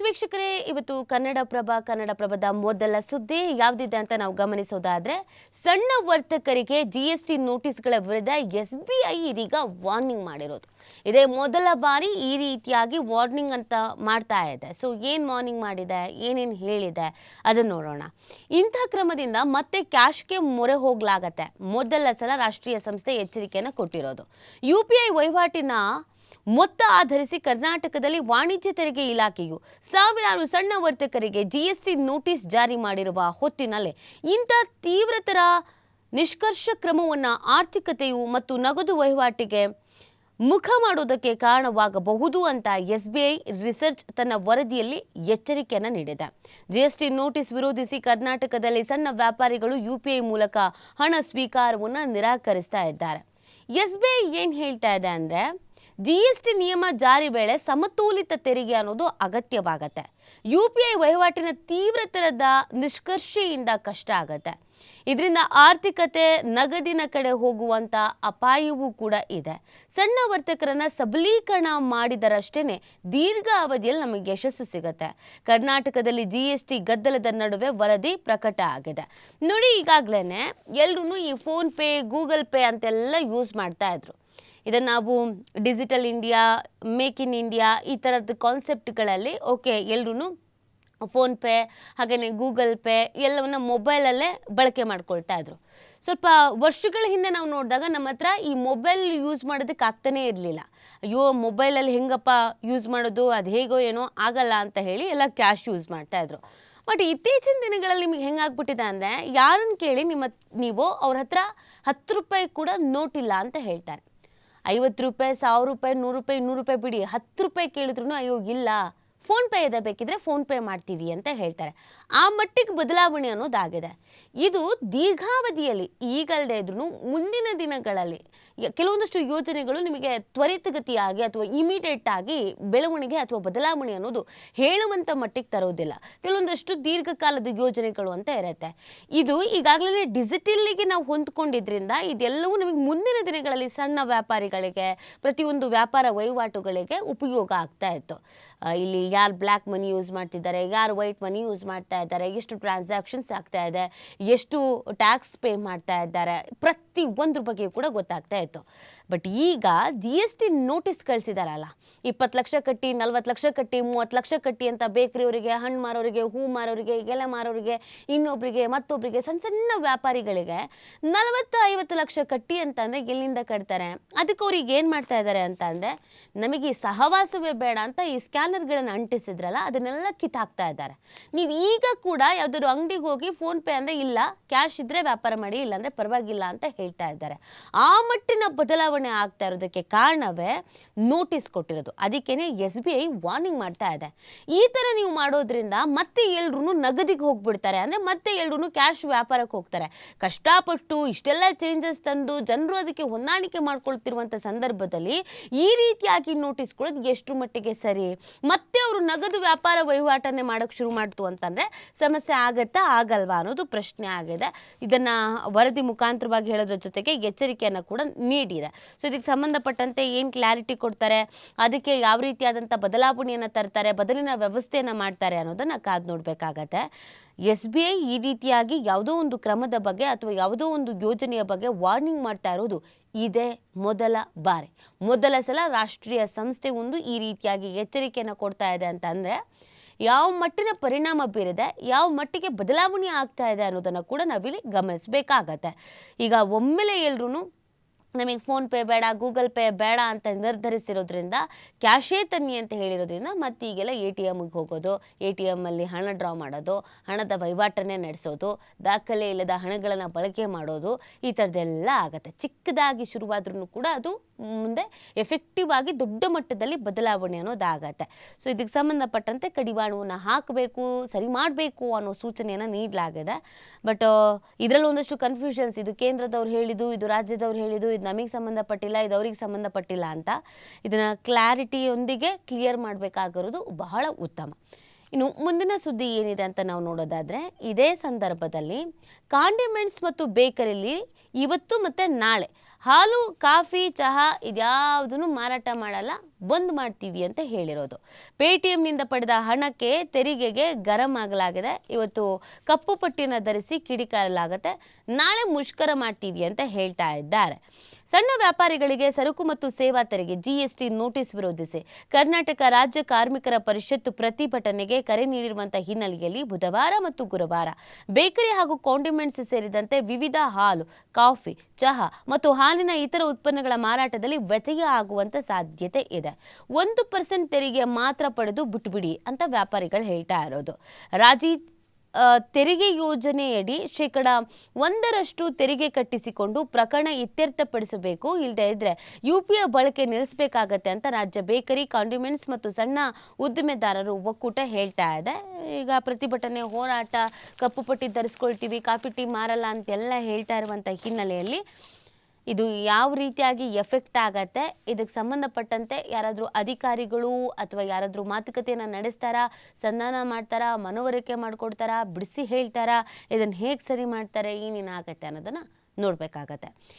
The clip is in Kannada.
ವೀಕ್ಷಕರೇ, ಇವತ್ತು ಕನ್ನಡಪ್ರಭದ ಮೊದಲ ಸುದ್ದಿ ಯಾವುದಿದೆ ಅಂತ ನಾವು ಗಮನಿಸೋದಾದ್ರೆ, ಸಣ್ಣ ವರ್ತಕರಿಗೆ ಜಿಎಸ್ಟಿ ನೋಟಿಸ್ಗಳ ವಿರುದ್ಧ ಎಸ್ಬಿಐ ಇದೀಗ ವಾರ್ನಿಂಗ್ ಮಾಡಿರೋದು. ಇದೇ ಮೊದಲ ಬಾರಿ ಈ ರೀತಿಯಾಗಿ ವಾರ್ನಿಂಗ್ ಅಂತ ಮಾಡ್ತಾ ಇದೆ. ಸೊ ಏನು ವಾರ್ನಿಂಗ್ ಮಾಡಿದೆ, ಏನೇನು ಹೇಳಿದೆ ಅದನ್ನು ನೋಡೋಣ. ಇಂಥ ಕ್ರಮದಿಂದ ಮತ್ತೆ ಕ್ಯಾಶ್ಗೆ ಮೊರೆ ಹೋಗ್ಲಾಗತ್ತೆ. ಮೊದಲ ಸಲ ರಾಷ್ಟ್ರೀಯ ಸಂಸ್ಥೆ ಎಚ್ಚರಿಕೆಯನ್ನು ಕೊಟ್ಟಿರೋದು. UPI ವಹಿವಾಟಿನ ಮೊತ್ತ ಆಧರಿಸಿ ಕರ್ನಾಟಕದಲ್ಲಿ ವಾಣಿಜ್ಯ ತೆರಿಗೆ ಇಲಾಖೆಯು ಸಾವಿರಾರು ಸಣ್ಣ ವರ್ತಕರಿಗೆ ಜಿಎಸ್ಟಿ ನೋಟಿಸ್ ಜಾರಿ ಮಾಡಿರುವ ಹೊತ್ತಿನಲ್ಲೇ ಇಂಥ ತೀವ್ರತರ ನಿಷ್ಕರ್ಷ ಕ್ರಮವನ್ನು ಆರ್ಥಿಕತೆಯು ಮತ್ತು ನಗದು ವಹಿವಾಟಿಗೆ ಮುಖ ಮಾಡೋದಕ್ಕೆ ಕಾರಣವಾಗಬಹುದು ಅಂತ SBI ರಿಸರ್ಚ್ ತನ್ನ ವರದಿಯಲ್ಲಿ ಎಚ್ಚರಿಕೆಯನ್ನು ನೀಡಿದೆ. ಜಿಎಸ್ಟಿ ನೋಟಿಸ್ ವಿರೋಧಿಸಿ ಕರ್ನಾಟಕದಲ್ಲಿ ಸಣ್ಣ ವ್ಯಾಪಾರಿಗಳು UPI ಮೂಲಕ ಹಣ ಸ್ವೀಕಾರವನ್ನು ನಿರಾಕರಿಸ್ತಾ ಇದ್ದಾರೆ. SBI ಏನು ಹೇಳ್ತಾ ಇದೆ ಅಂದರೆ, GST ನಿಯಮ ಜಾರಿ ವೇಳೆ ಸಮತೋಲಿತ ತೆರಿಗೆ ಅನ್ನೋದು ಅಗತ್ಯವಾಗತ್ತೆ. UPI ವಹಿವಾಟಿನ ತೀವ್ರತರದ ನಿಷ್ಕರ್ಷೆಯಿಂದ ಕಷ್ಟ ಆಗತ್ತೆ. ಇದರಿಂದ ಆರ್ಥಿಕತೆ ನಗದಿನ ಕಡೆ ಹೋಗುವಂತ ಅಪಾಯವೂ ಕೂಡ ಇದೆ. ಸಣ್ಣ ವರ್ತಕರನ್ನ ಸಬಲೀಕರಣ ಮಾಡಿದರಷ್ಟೇನೆ ದೀರ್ಘ ಅವಧಿಯಲ್ಲಿ ನಮಗೆ ಯಶಸ್ಸು ಸಿಗುತ್ತೆ. ಕರ್ನಾಟಕದಲ್ಲಿ GST ಗದ್ದಲದ ನಡುವೆ ವರದಿ ಪ್ರಕಟ ಆಗಿದೆ. ನೋಡಿ, ಈಗಾಗಲೇ ಎಲ್ಲರೂ ಈ ಫೋನ್ ಪೇ, ಗೂಗಲ್ ಪೇ ಅಂತೆಲ್ಲ ಯೂಸ್ ಮಾಡ್ತಾ ಇದ್ರು. ಇದನ್ನು ನಾವು digital India, make in India ಈ ಥರದ ಕಾನ್ಸೆಪ್ಟ್ಗಳಲ್ಲಿ ಎಲ್ಲರೂ ಫೋನ್ಪೇ ಹಾಗೆಯೇ ಗೂಗಲ್ ಪೇ ಎಲ್ಲವನ್ನು ಮೊಬೈಲಲ್ಲೇ ಬಳಕೆ ಮಾಡ್ಕೊಳ್ತಾ ಇದ್ರು. ಸ್ವಲ್ಪ ವರ್ಷಗಳ ಹಿಂದೆ ನಾವು ನೋಡಿದಾಗ ನಮ್ಮ ಹತ್ರ ಈ ಮೊಬೈಲ್ ಯೂಸ್ ಮಾಡೋದಕ್ಕೆ ಆಗ್ತಾನೇ ಇರಲಿಲ್ಲ. ಅಯ್ಯೋ, ಮೊಬೈಲಲ್ಲಿ ಹೆಂಗಪ್ಪ ಯೂಸ್ ಮಾಡೋದು, ಅದು ಹೇಗೋ ಏನೋ ಆಗಲ್ಲ ಅಂತ ಹೇಳಿ ಎಲ್ಲ ಕ್ಯಾಶ್ ಯೂಸ್ ಮಾಡ್ತಾಯಿದ್ರು. ಬಟ್ ಇತ್ತೀಚಿನ ದಿನಗಳಲ್ಲಿ ನಿಮಗೆ ಹೆಂಗಾಗ್ಬಿಟ್ಟಿದೆ ಅಂದರೆ, ಯಾರನ್ನು ಕೇಳಿ ನೀವು ಅವ್ರ ಹತ್ರ 10 ರೂಪಾಯಿ ಕೂಡ ನೋಟಿಲ್ಲ ಅಂತ ಹೇಳ್ತಾರೆ. 50 ರೂಪಾಯಿ, 1000 ರೂಪಾಯಿ, 100 ರೂಪಾಯಿ, 200 ರೂಪಾಯಿ ಬಿಡಿ, 10 ರೂಪಾಯಿ ಕೇಳಿದ್ರು ಅಯ್ಯೋ ಇಲ್ಲ, ಫೋನ್ಪೇ ಇದೆ, ಬೇಕಿದ್ರೆ ಫೋನ್ಪೇ ಮಾಡ್ತೀವಿ ಅಂತ ಹೇಳ್ತಾರೆ. ಆ ಮಟ್ಟಿಗೆ ಬದಲಾವಣೆ ಅನ್ನೋದಾಗಿದೆ. ಇದು ದೀರ್ಘಾವಧಿಯಲ್ಲಿ ಈಗಲ್ಲದೆ ಇದ್ರೂ ಮುಂದಿನ ದಿನಗಳಲ್ಲಿ ಕೆಲವೊಂದಷ್ಟು ಯೋಜನೆಗಳು ನಿಮಗೆ ತ್ವರಿತಗತಿಯಾಗಿ ಅಥವಾ ಇಮಿಡಿಯೇಟ್ ಆಗಿ ಬೆಳವಣಿಗೆ ಅಥವಾ ಬದಲಾವಣೆ ಅನ್ನೋದು ಹೇಳುವಂಥ ಮಟ್ಟಿಗೆ ತರೋದಿಲ್ಲ. ಕೆಲವೊಂದಷ್ಟು ದೀರ್ಘಕಾಲದ ಯೋಜನೆಗಳು ಅಂತ ಇರುತ್ತೆ. ಇದು ಈಗಾಗಲೇ ಡಿಜಿಟಲ್ಗೆ ನಾವು ಹೊಂದ್ಕೊಂಡಿದ್ರಿಂದ ಇದೆಲ್ಲವೂ ನಮಗೆ ಮುಂದಿನ ದಿನಗಳಲ್ಲಿ ಸಣ್ಣ ವ್ಯಾಪಾರಿಗಳಿಗೆ, ಪ್ರತಿಯೊಂದು ವ್ಯಾಪಾರ ವಹಿವಾಟುಗಳಿಗೆ ಉಪಯೋಗ ಆಗ್ತಾ ಇತ್ತು. ಇಲ್ಲಿ ಯಾರು ಬ್ಲ್ಯಾಕ್ ಮನಿ ಯೂಸ್ ಮಾಡ್ತಿದ್ದಾರೆ, ಯಾರು ವೈಟ್ ಮನಿ ಯೂಸ್ ಮಾಡ್ತಾ ಇದ್ದಾರೆ, ಎಷ್ಟು ಟ್ರಾನ್ಸಾಕ್ಷನ್ಸ್ ಆಗ್ತಾ ಇದೆ, ಎಷ್ಟು ಟ್ಯಾಕ್ಸ್ ಪೇ ಮಾಡ್ತಾ ಇದ್ದಾರೆ, ಪ್ರತಿ ಒಂದ್ರ ಬಗ್ಗೆ ಕೂಡ ಗೊತ್ತಾಗ್ತಾ ಇತ್ತು. ಬಟ್ ಈಗ GST ನೋಟಿಸ್ ಕಳಿಸಿದಾರಲ್ಲ, 20 ಲಕ್ಷ ಕಟ್ಟಿ, 40 ಲಕ್ಷ ಕಟ್ಟಿ, 30 ಲಕ್ಷ ಕಟ್ಟಿ ಅಂತ ಬೇಕರಿಯವರಿಗೆ, ಹಣ್ಣು ಮಾರೋರಿಗೆ, ಹೂ ಮಾರೋರಿಗೆ, ಎಲೆ ಮಾರೋರಿಗೆ, ಇನ್ನೊಬ್ಬರಿಗೆ, ಮತ್ತೊಬ್ಬರಿಗೆ, ಸಣ್ಣ ಸಣ್ಣ ವ್ಯಾಪಾರಿಗಳಿಗೆ 40-50 ಲಕ್ಷ ಕಟ್ಟಿ ಅಂತಂದರೆ ಎಲ್ಲಿಂದ ಕಟ್ತಾರೆ? ಅದಕ್ಕೆ ಅವ್ರಿಗೆ ಏನು ಮಾಡ್ತಾ ಇದ್ದಾರೆ ಅಂತ ಅಂದರೆ, ನಮಗೆ ಈ ಸಹವಾಸವೇ ಬೇಡ ಅಂತ ಈ ಸ್ಕ್ಯಾನರ್ಗಳನ್ನು ಅಂಟಿಸಿದ್ರಲ್ಲ ಅದನ್ನೆಲ್ಲ ಕಿತ್ತಾಕ್ತಾ ಇದ್ದಾರೆ. ನೀವು ಈಗ ಕೂಡ ಯಾವುದಾದ್ರು ಅಂಗಡಿಗೆ ಹೋಗಿ ಫೋನ್ಪೇ ಅಂದರೆ ಇಲ್ಲ, ಕ್ಯಾಶ್ ಇದ್ದರೆ ವ್ಯಾಪಾರ ಮಾಡಿ, ಇಲ್ಲಾಂದರೆ ಪರವಾಗಿಲ್ಲ ಅಂತ ಹೇಳ್ತಾ ಇದ್ದಾರೆ. ಆ ಮಟ್ಟಿನ ಬದಲಾವಣೆ ಆಗ್ತಾ ಇರೋದಕ್ಕೆ ಕಾರಣವೇ ನೋಟಿಸ್ ಕೊಟ್ಟಿರೋದು. ಅದಕ್ಕೇನೆ SBI ವಾರ್ನಿಂಗ್ ಮಾಡ್ತಾ ಇದೆ. ಈ ಥರ ನೀವು ಮಾಡೋದ್ರಿಂದ ಮತ್ತೆ ಎಲ್ಲರೂ ನಗದಿಗೆ ಹೋಗ್ಬಿಡ್ತಾರೆ, ಅಂದರೆ ಮತ್ತೆ ಎಲ್ಲರೂ ಕ್ಯಾಶ್ ವ್ಯಾಪಾರಕ್ಕೆ ಹೋಗ್ತಾರೆ. ಕಷ್ಟಪಟ್ಟು ಇಷ್ಟೆಲ್ಲ ಚೇಂಜಸ್ ತಂದು ಜನರು ಅದಕ್ಕೆ ಹೊಂದಾಣಿಕೆ ಮಾಡ್ಕೊಳ್ತಿರುವಂಥ ಸಂದರ್ಭದಲ್ಲಿ ಈ ರೀತಿಯಾಗಿ ನೋಟಿಸ್ ಕೊಡೋದು ಎಷ್ಟು ಮಟ್ಟಿಗೆ ಸರಿ? ಮತ್ತೆ ಅವರು ನಗದು ವ್ಯಾಪಾರ ವಹಿವಾಟನ್ನೇ ಮಾಡೋಕ್ಕೆ ಶುರು ಮಾಡ್ತು ಅಂತಂದರೆ ಸಮಸ್ಯೆ ಆಗತ್ತಾ ಆಗಲ್ವಾ ಅನ್ನೋದು ಪ್ರಶ್ನೆ ಆಗಿದೆ. ಇದನ್ನು ವರದಿ ಮುಖಾಂತರವಾಗಿ ಹೇಳೋದ್ರ ಜೊತೆಗೆ ಎಚ್ಚರಿಕೆಯನ್ನು ಕೂಡ ನೀಡಿದೆ. ಸೊ ಇದಕ್ಕೆ ಸಂಬಂಧಪಟ್ಟಂತೆ ಏನು ಕ್ಲಾರಿಟಿ ಕೊಡ್ತಾರೆ, ಅದಕ್ಕೆ ಯಾವ ರೀತಿಯಾದಂಥ ಬದಲಾವಣೆಯನ್ನು ತರ್ತಾರೆ, ಬದಲಿನ ವ್ಯವಸ್ಥೆಯನ್ನು ಮಾಡ್ತಾರೆ ಅನ್ನೋದನ್ನು ಕಾದು ನೋಡಬೇಕಾಗತ್ತೆ. SBI ಈ ರೀತಿಯಾಗಿ ಯಾವುದೋ ಒಂದು ಕ್ರಮದ ಬಗ್ಗೆ ಅಥವಾ ಯಾವುದೋ ಒಂದು ಯೋಜನೆಯ ಬಗ್ಗೆ ವಾರ್ನಿಂಗ್ ಮಾಡ್ತಾ ಇರೋದು ಇದೇ ಮೊದಲ ಬಾರಿ. ಮೊದಲ ಸಲ ರಾಷ್ಟ್ರೀಯ ಸಂಸ್ಥೆ ಒಂದು ಈ ರೀತಿಯಾಗಿ ಎಚ್ಚರಿಕೆಯನ್ನು ಕೊಡ್ತಾ ಇದೆ ಅಂತ ಅಂದರೆ ಯಾವ ಮಟ್ಟಿನ ಪರಿಣಾಮ ಬೀರಿದೆ, ಯಾವ ಮಟ್ಟಿಗೆ ಬದಲಾವಣೆ ಆಗ್ತಾ ಇದೆ ಅನ್ನೋದನ್ನು ಕೂಡ ನಾವಿಲ್ಲಿ ಗಮನಿಸಬೇಕಾಗತ್ತೆ. ಈಗ ಒಮ್ಮೆಲೆ ಎಲ್ಲರೂ ನಮಗೆ ಫೋನ್ಪೇ ಬೇಡ, ಗೂಗಲ್ ಪೇ ಬೇಡ ಅಂತ ನಿರ್ಧರಿಸಿರೋದ್ರಿಂದ, ಕ್ಯಾಶೇ ತನ್ನಿ ಅಂತ ಹೇಳಿರೋದ್ರಿಂದ ಮತ್ತೆ ಈಗೆಲ್ಲ ATMಗೆ ಹೋಗೋದು, ATMಲ್ಲಿ ಹಣ ಡ್ರಾ ಮಾಡೋದು, ಹಣದ ವಹಿವಾಟನ್ನೇ ನಡೆಸೋದು, ದಾಖಲೆ ಇಲ್ಲದ ಹಣಗಳನ್ನು ಬಳಕೆ ಮಾಡೋದು, ಈ ಥರದ್ದೆಲ್ಲ ಆಗುತ್ತೆ. ಚಿಕ್ಕದಾಗಿ ಶುರುವಾದ್ರೂ ಕೂಡ ಅದು ಮುಂದೆ ಎಫೆಕ್ಟಿವ್ ಆಗಿ ದೊಡ್ಡ ಮಟ್ಟದಲ್ಲಿ ಬದಲಾವಣೆ ಅನ್ನೋದಾಗತ್ತೆ. ಸೊ ಇದಕ್ಕೆ ಸಂಬಂಧಪಟ್ಟಂತೆ ಕಡಿವಾಣವನ್ನು ಹಾಕಬೇಕು, ಸರಿ ಮಾಡಬೇಕು ಅನ್ನೋ ಸೂಚನೆಯನ್ನು ನೀಡಲಾಗಿದೆ. ಬಟ್ ಇದರಲ್ಲಿ ಒಂದಷ್ಟು ಕನ್ಫ್ಯೂಷನ್ಸ್, ಇದು ಕೇಂದ್ರದವ್ರು ಹೇಳಿದ್ದು, ಇದು ರಾಜ್ಯದವ್ರು ಹೇಳಿದ್ದು, ಇದು ನಮಗೆ ಸಂಬಂಧಪಟ್ಟಿಲ್ಲ, ಇದು ಅವ್ರಿಗೆ ಸಂಬಂಧಪಟ್ಟಿಲ್ಲ ಅಂತ ಇದನ್ನು ಕ್ಲಾರಿಟಿಯೊಂದಿಗೆ ಕ್ಲಿಯರ್ ಮಾಡಬೇಕಾಗಿರೋದು ಬಹಳ ಉತ್ತಮ. ಇನ್ನು ಮುಂದಿನ ಸುದ್ದಿ ಏನಿದೆ ಅಂತ ನಾವು ನೋಡೋದಾದರೆ, ಇದೇ ಸಂದರ್ಭದಲ್ಲಿ ಕಾಂಡಿಮೆಂಟ್ಸ್ ಮತ್ತು ಬೇಕರಿಲಿ ಇವತ್ತು ಮತ್ತು ನಾಳೆ ಹಾಲು, ಕಾಫಿ, ಚಹಾ ಇದ್ಯಾವುದನ್ನು ಮಾರಾಟ ಮಾಡಲ್ಲ, ಬಂದ್ ಮಾಡ್ತೀವಿ ಅಂತ ಹೇಳಿರೋದು. ಪೇಟಿಎಂನಿಂದ ಪಡೆದ ಹಣಕ್ಕೆ ತೆರಿಗೆಗೆ ಗರಂ ಆಗಲಾಗಿದೆ. ಇವತ್ತು ಕಪ್ಪು ಪಟ್ಟಿಯನ್ನು ಧರಿಸಿ ಕಿಡಿಕಾರಲಾಗುತ್ತೆ, ನಾಳೆ ಮುಷ್ಕರ ಮಾಡ್ತೀವಿ ಅಂತ ಹೇಳ್ತಾ ಇದ್ದಾರೆ. ಸಣ್ಣ ವ್ಯಾಪಾರಿಗಳಿಗೆ ಸರಕು ಮತ್ತು ಸೇವಾ ತೆರಿಗೆ ಜಿಎಸ್ಟಿ ನೋಟಿಸ್ ವಿರೋಧಿಸಿ ಕರ್ನಾಟಕ ರಾಜ್ಯ ಕಾರ್ಮಿಕರ ಪರಿಷತ್ ಪ್ರತಿಭಟನೆಗೆ ಕರೆ ನೀಡಿರುವಂತಹ ಹಿನ್ನೆಲೆಯಲ್ಲಿ ಬುಧವಾರ ಮತ್ತು ಗುರುವಾರ ಬೇಕರಿ ಹಾಗೂ ಕಾಂಡಿಮೆಂಟ್ಸ್ ಸೇರಿದಂತೆ ವಿವಿಧ ಹಾಲು, ಕಾಫಿ, ಚಹಾ ಮತ್ತು ಹಾಲಿನ ಇತರ ಉತ್ಪನ್ನಗಳ ಮಾರಾಟದಲ್ಲಿ ವ್ಯತ್ಯಯ ಆಗುವಂತ ಸಾಧ್ಯತೆ ಇದೆ. 1% ತೆರಿಗೆ ಮಾತ್ರ ಪಡೆದು ಬಿಟ್ಬಿಡಿ ಅಂತ ವ್ಯಾಪಾರಿಗಳು ಹೇಳ್ತಾ ಇರೋದು. ರಾಜಿ ತೆರಿಗೆ ಯೋಜನೆಯಡಿ 1% ತೆರಿಗೆ ಕಟ್ಟಿಸಿಕೊಂಡು ಪ್ರಕರಣ ಇತ್ಯರ್ಥಪಡಿಸಬೇಕು, ಇಲ್ಲದೇ ಇದ್ರೆ ಯುಪಿಐ ಬಳಕೆ ನಿಲ್ಲಿಸಬೇಕಾಗತ್ತೆ ಅಂತ ರಾಜ್ಯ ಬೇಕರಿ, ಕಾಂಡಿಮೆಂಟ್ಸ್ ಮತ್ತು ಸಣ್ಣ ಉದ್ದಿಮೆದಾರರು ಒಕ್ಕೂಟ ಹೇಳ್ತಾ ಇದೆ. ಈಗ ಪ್ರತಿಭಟನೆ, ಹೋರಾಟ, ಕಪ್ಪು ಪಟ್ಟಿ ಧರಿಸ್ಕೊಳ್ತೀವಿ, ಕಾಫಿ ಟೀ ಮಾರಲ್ಲ ಅಂತೆಲ್ಲ ಹೇಳ್ತಾ ಇರುವಂಥ ಹಿನ್ನೆಲೆಯಲ್ಲಿ ಇದು ಯಾವ ರೀತಿಯಾಗಿ ಎಫೆಕ್ಟ್ ಆಗತ್ತೆ, ಇದಕ್ಕೆ ಸಂಬಂಧಪಟ್ಟಂತೆ ಯಾರಾದರೂ ಅಧಿಕಾರಿಗಳು ಅಥವಾ ಯಾರಾದರೂ ಮಾತುಕತೆಯನ್ನು ನಡೆಸ್ತಾರಾ, ಸಂಧಾನ ಮಾಡ್ತಾರಾ, ಮನವರಿಕೆ ಮಾಡಿಕೊಡ್ತಾರಾ, ಬಿಡಿಸಿ ಹೇಳ್ತಾರಾ, ಇದನ್ನು ಹೇಗೆ ಸರಿ ಮಾಡ್ತಾರೆ, ಏನೇನಾಗತ್ತೆ ಅನ್ನೋದನ್ನು ನೋಡಬೇಕಾಗತ್ತೆ.